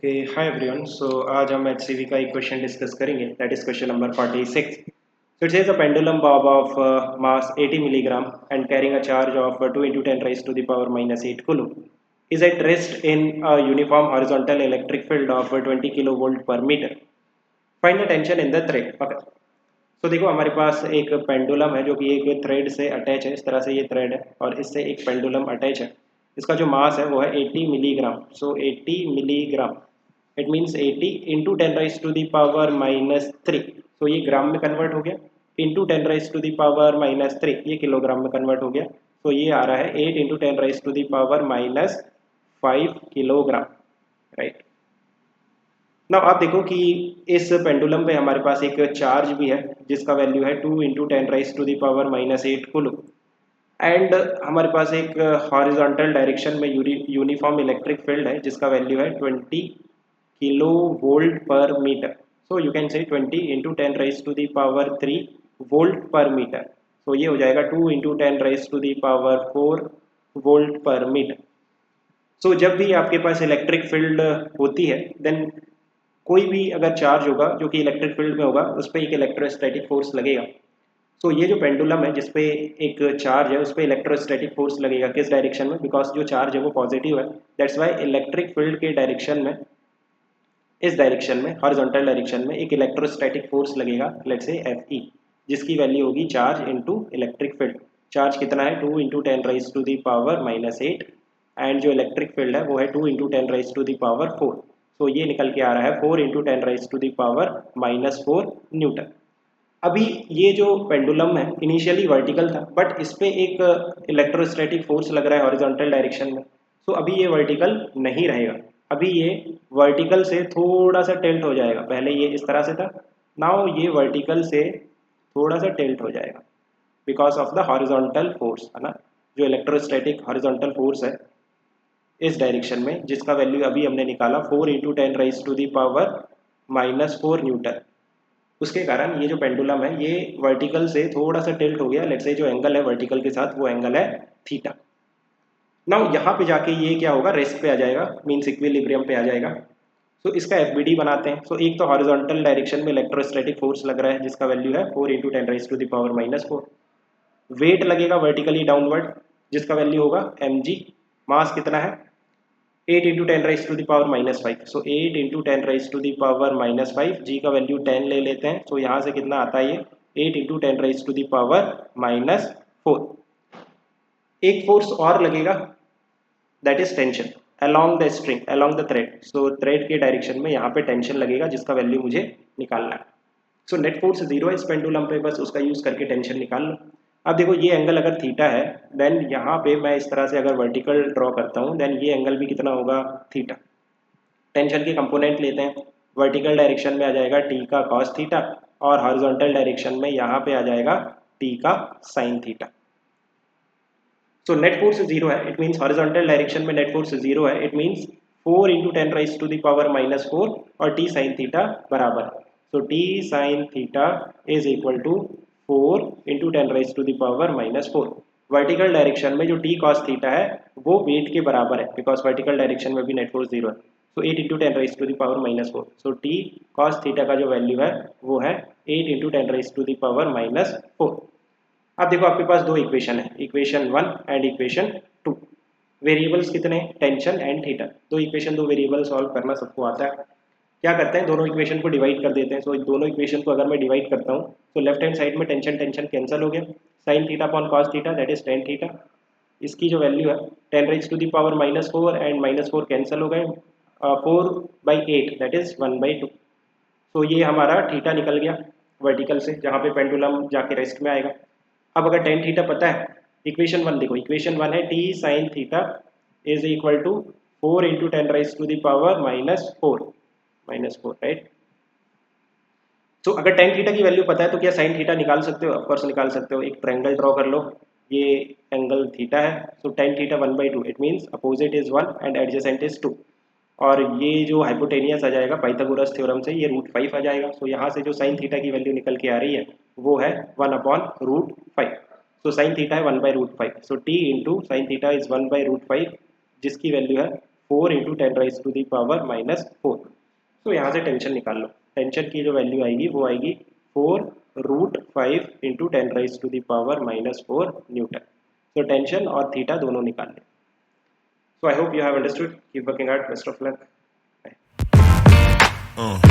Okay hi everyone so आज हम HCV का एक क्वेश्चन डिस्कस करेंगे that is question number 46. So it says a pendulum bob of mass 80 milligram and carrying a charge of 2 into 10 raised to the power minus 8 coulomb is at rest in a uniform horizontal electric field of 20 kilovolt per meter. Find the tension in the thread. Okay. तो देखो हमारे पास एक pendulum है जो कि एक thread से अटैच है. इस तरह से ये थ्रेड है और इससे एक पेंडुलम अटैच है. इसका जो मास है वो है 80 milligram. So 80 milligram it means 80 into 10 raise to the power -3. तो ये ग्राम में कन्वर्ट हो गया. Into 10 raise to the power -3 ये किलोग्राम में कन्वर्ट हो गया. तो ये आ रहा है 8 into 10 raise to the power -5 kilogram. Right now आप देखो कि इस पेंडुलम पे हमारे पास एक चार्ज भी है जिसका वैल्यू है 2 into 10 raise to the power -8 coulomb. And हमारे पास एक हॉरिजॉन्टल डायरेक्शन में यूनिफॉर्म इलेक्ट्रिक फील्ड है जिसका वैल्यू है 20 kilo volt per metre. So you can say 20 into 10 raise to the power 3 volt per metre. तो ये हो जाएगा 2 into 10 raise to the power 4 volt per metre. So जब भी आपके पास इलेक्ट्रिक फील्ड होती है देन कोई भी अगर चार्ज होगा जो कि इलेक्ट्रिक फील्ड में होगा उस पर एक इलेक्ट्रोस्टैटिक फोर्स लगेगा. तो ये जो पेंडुलम है जिस पे एक चार्ज है उस पर इलेक्ट्रोस्टैटिक फोर्स लगेगा. किस डायरेक्शन में? बिकॉज जो चार्ज है वो पॉजिटिव है. दैट्स वाई इलेक्ट्रिक फील्ड के डायरेक्शन में इस डायरेक्शन में हॉरिजॉन्टल डायरेक्शन में एक इलेक्ट्रोस्टैटिक फोर्स लगेगा लेट्स से Fe जिसकी वैल्यू होगी charge into electric field. Charge कितना है 2 into 10 raise to the power -8 and जो इलेक्ट्रिक फील्ड है वो है 2 into 10 raise to the power 4. तो ये निकल के आ रहा है 4 into 10 raise to the power -4 Newton. अभी ये जो पेंडुलम है इनिशियली वर्टिकल था बट इस पे एक इलेक्ट्रोस्टैटिक फोर्स लग रहा है हॉरिजॉन्टल डायरेक्शन में. तो अभी ये वर्टिकल नहीं रहेगा. अभी ये वर्टिकल से थोड़ा सा टिल्ट हो जाएगा. पहले ये इस तरह से था. नाउ ये वर्टिकल से थोड़ा सा टिल्ट हो जाएगा because of the horizontal force है ना. जो इलेक्ट्रोस्टैटिक हॉरिजॉन्टल फोर्स है इस डायरेक्शन में जिसका वैल्यू अभी हमने निकाला 4 into 10 raise to the power -4 newton. उसके कारण ये जो पेंडुलम है ये वर्टिकल से थोड़ा सा टिल्ट हो गया. लेट्स से जो एंगल है वर्टिकल के साथ वो एंगल है थीटा. नाउ यहाँ पे जाके ये क्या होगा रेस्ट पे आ जाएगा मीन्स इक्विलिब्रियम पे आ जाएगा. तो इसका FBD बनाते हैं. सो एक तो हॉरिजॉन्टल डायरेक्शन में इलेक्ट्रोस्टैटिक फोर्स लग रहा है जिसका वैल्यू है 4 into 10 raise to the power -4. Wait लगेगा वर्टिकली डाउनवर्ड जिसका वैल्यू होगा mg. मास कितना है 8 into 10 raise to the power -5. So 8 into 10 raise to the power -5 जी का वैल्यू 10 ले लेते हैं. तो यहाँ से कितना आता है ये 8 into 10 raise to the power -4. एक फोर्स और लगेगा that is tension along the string along the thread. So thread के डायरेक्शन में यहाँ पे टेंशन लगेगा जिसका वैल्यू मुझे निकालना है. सो नेट फोर्स 0 है इस पेंडुलम पे. बस उसका यूज करके टेंशन निकाल लो. अब देखो ये एंगल अगर थीटा है देन यहाँ पे मैं इस तरह से अगर वर्टिकल ड्रॉ करता हूँ देन ये एंगल भी कितना होगा थीटा. टेंशन के कंपोनेंट लेते हैं. वर्टिकल डायरेक्शन में आ जाएगा टी का कॉस थीटा और हॉरिजॉन्टल डायरेक्शन में यहाँ पे आ जाएगा टी का sine theta. So net force 0 है इट मीन्स हॉरिजॉन्टल डायरेक्शन में नेट फोर्स 0 है. It means 4 into 10 raise to the power -4 और टी साइन थीटा बराबर है. So T sine theta is equal to 4 into 10 raise to the power -4. Vertical direction में जो T cos theta है वो wait के बराबर है बिकॉज वर्टिकल डायरेक्शन में भी नेट फोर्स 0 है. So 8 into 10 raise to the power -4. So T cos theta का जो वैल्यू है वो है 8 into 10 raise to the power -4. अब देखो आपके पास दो इक्वेशन है इक्वेशन 1 एंड इक्वेशन 2. वेरिएबल्स कितने टेंशन एंड थीटा. दो इक्वेशन दो वेरिएबल सॉल्व करना सबको आता है. क्या करते हैं दोनों इक्वेशन को डिवाइड कर देते हैं. सो दोनों इक्वेशन को अगर मैं डिवाइड करता हूँ तो लेफ्ट हैंड साइड में टेंशन टेंशन कैंसिल हो गया. Sine theta upon cos theta that is tan theta. इसकी जो वैल्यू है 10 raise to the power -4 and -4 cancel हो गए. 4/8 दैट इज 1/2. तो ये हमारा थीटा निकल गया वर्टिकल से जहाँ पे पेंडुलम जाके रेस्ट में आएगा. अब अगर टेन थीटा पता है इक्वेशन 1 देखो इक्वेशन 1 है T sine theta is equal to 4 into 10 raise to the power -4 right. तो अगर टेन थीटा की वैल्यू पता है तो क्या साइन थीटा निकाल सकते हो? ऑफकोर्स निकाल सकते हो. एक ट्रायंगल ड्रॉ कर लो. ये एंगल थीटा है. So tan theta 1/2 it means opposite is 1 and adjacent is 2. और ये जो हाइपोटेनियस आ जाएगा पाइथागोरस थ्योरम से ये √5 आ जाएगा. तो यहाँ से जो साइन थीटा की वैल्यू निकल के आ रही है वो है 1/√5. सो साइन थीटा है 1/√5. So T into sine theta is 1/√5 जिसकी वैल्यू है 4 into 10 raise to the power minus 4। तो यहाँ से टेंशन निकाल लो। टेंशन की जो वैल्यू आएगी वो आएगी 4√5 into 10 raise to the power minus 4 newton. तो टेंशन और थीटा दोनों निकाल लें। So I hope you have understood. Keep working hard. Best of luck. Bye.